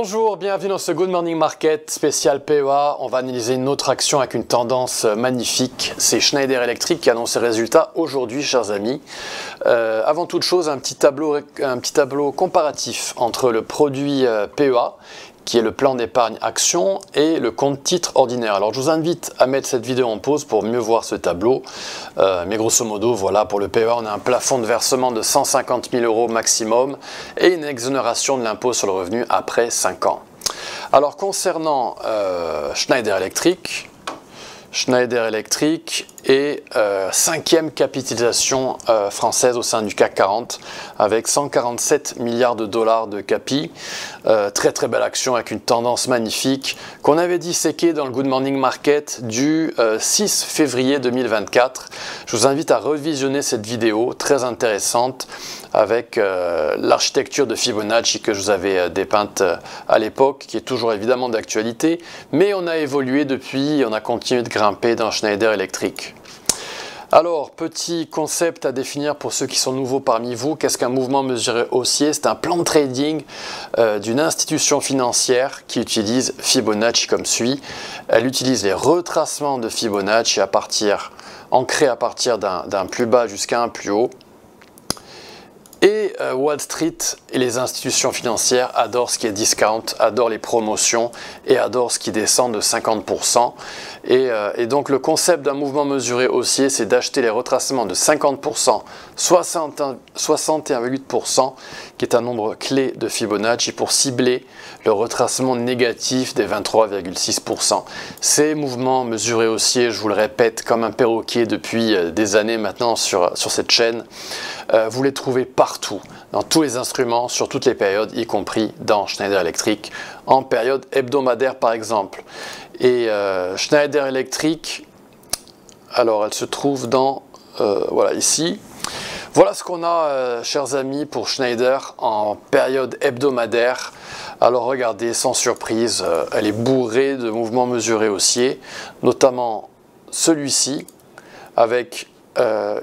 Bonjour, bienvenue dans ce Good Morning Market spécial PEA. On va analyser une autre action avec une tendance magnifique. C'est Schneider Electric qui annonce ses résultats aujourd'hui, chers amis. Avant toute chose, un petit tableau comparatif entre le produit PEA, qui est le plan d'épargne action, et le compte titre ordinaire. Alors je vous invite à mettre cette vidéo en pause pour mieux voir ce tableau. Mais grosso modo, voilà, pour le PEA, on a un plafond de versement de 150 000 € maximum et une exonération de l'impôt sur le revenu après 5 ans. Alors concernant Schneider Electric est 5e capitalisation française au sein du CAC 40 avec 147 milliards de dollars de capi. Très belle action avec une tendance magnifique qu'on avait disséquée dans le Good Morning Market du 6 février 2024. Je vous invite à revisionner cette vidéo très intéressante avec l'architecture de Fibonacci que je vous avais dépeinte à l'époque, qui est toujours évidemment d'actualité, mais on a évolué depuis, on a continué de grimper dans Schneider Electric. Alors, petit concept à définir pour ceux qui sont nouveaux parmi vous. Qu'est-ce qu'un mouvement mesuré haussier? C'est un plan de trading d'une institution financière qui utilise Fibonacci comme suit. Elle utilise les retracements de Fibonacci ancrés à partir d'un plus bas jusqu'à un plus haut. Et Wall Street et les institutions financières adorent ce qui est discount, adorent les promotions et adorent ce qui descend de 50%. Et donc le concept d'un mouvement mesuré haussier, c'est d'acheter les retracements de 50%, 61,8%, qui est un nombre clé de Fibonacci, pour cibler le retracement négatif des 23,6%. Ces mouvements mesurés haussiers, je vous le répète, comme un perroquet depuis des années maintenant sur cette chaîne, vous les trouvez partout, dans tous les instruments, sur toutes les périodes, y compris dans Schneider Electric, en période hebdomadaire par exemple. Et Schneider Electric, alors elle se trouve dans, voilà ici. Voilà ce qu'on a, chers amis, pour Schneider en période hebdomadaire. Alors regardez, sans surprise, elle est bourrée de mouvements mesurés haussiers, notamment celui-ci, avec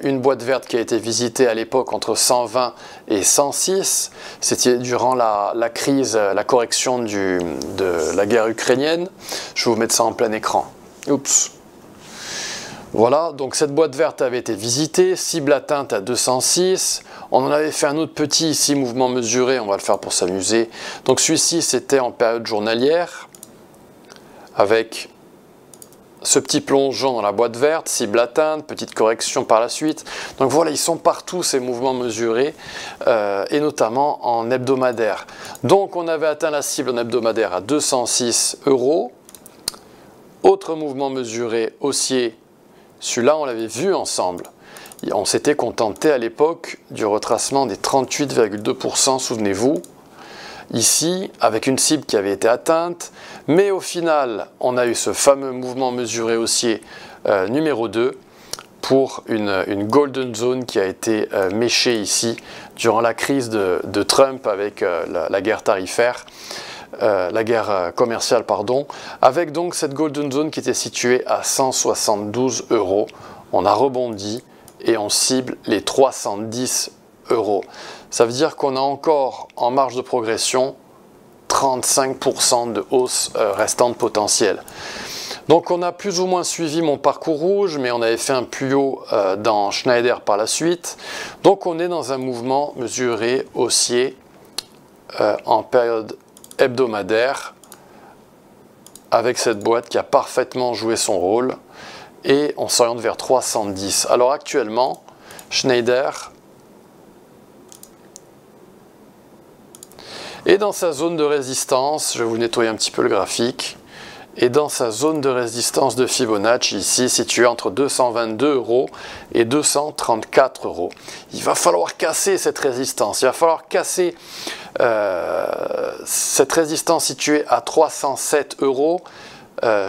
une boîte verte qui a été visitée à l'époque entre 120 et 106. C'était durant la crise, la correction de la guerre ukrainienne. Je vais vous mettre ça en plein écran. Oups. Voilà, donc cette boîte verte avait été visitée, cible atteinte à 206. On en avait fait un autre petit ici, mouvement mesuré, on va le faire pour s'amuser. Donc celui-ci, c'était en période journalière, avec ce petit plongeon dans la boîte verte, cible atteinte, petite correction par la suite. Donc voilà, ils sont partout ces mouvements mesurés, et notamment en hebdomadaire. Donc on avait atteint la cible en hebdomadaire à 206 €. Autre mouvement mesuré haussier, celui-là on l'avait vu ensemble. On s'était contenté à l'époque du retracement des 38,2%, souvenez-vous. Ici, avec une cible qui avait été atteinte, mais au final, on a eu ce fameux mouvement mesuré haussier numéro 2 pour une golden zone qui a été méchée ici durant la crise de Trump avec la guerre tarifaire, la guerre commerciale, pardon, avec donc cette golden zone qui était située à 172 €. On a rebondi et on cible les 310 €. Ça veut dire qu'on a encore en marge de progression 35% de hausse restante potentielle. Donc on a plus ou moins suivi mon parcours rouge, mais on avait fait un plus haut dans Schneider par la suite. Donc on est dans un mouvement mesuré haussier en période hebdomadaire, avec cette boîte qui a parfaitement joué son rôle, et on s'oriente vers 310. Alors actuellement, Schneider est dans sa zone de résistance. Je vais vous nettoyer un petit peu le graphique. Et dans sa zone de résistance de Fibonacci, ici située entre 222 € et 234 €. Il va falloir casser cette résistance. Il va falloir casser cette résistance située à 307 €.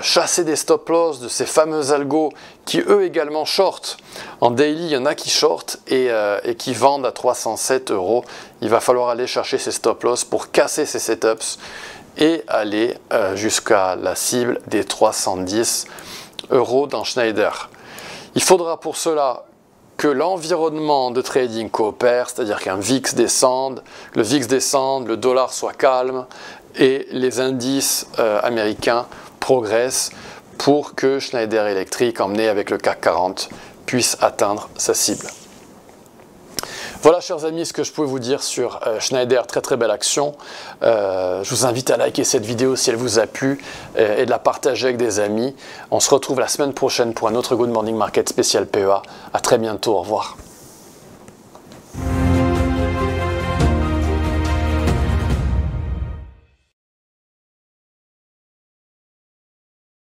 Chasser des stop loss de ces fameux algos qui eux également shortent. En daily, il y en a qui shortent et qui vendent à 307 €. Il va falloir aller chercher ces stop loss pour casser ces setups et aller jusqu'à la cible des 310 € dans Schneider. Il faudra pour cela que l'environnement de trading coopère, c'est-à-dire qu'un VIX descende, le dollar soit calme et les indices américains progressent pour que Schneider Electric, emmené avec le CAC 40, puisse atteindre sa cible. Voilà, chers amis, ce que je pouvais vous dire sur Schneider. Très très belle action. Je vous invite à liker cette vidéo si elle vous a plu et de la partager avec des amis. On se retrouve la semaine prochaine pour un autre Good Morning Market spécial PEA. À très bientôt, au revoir.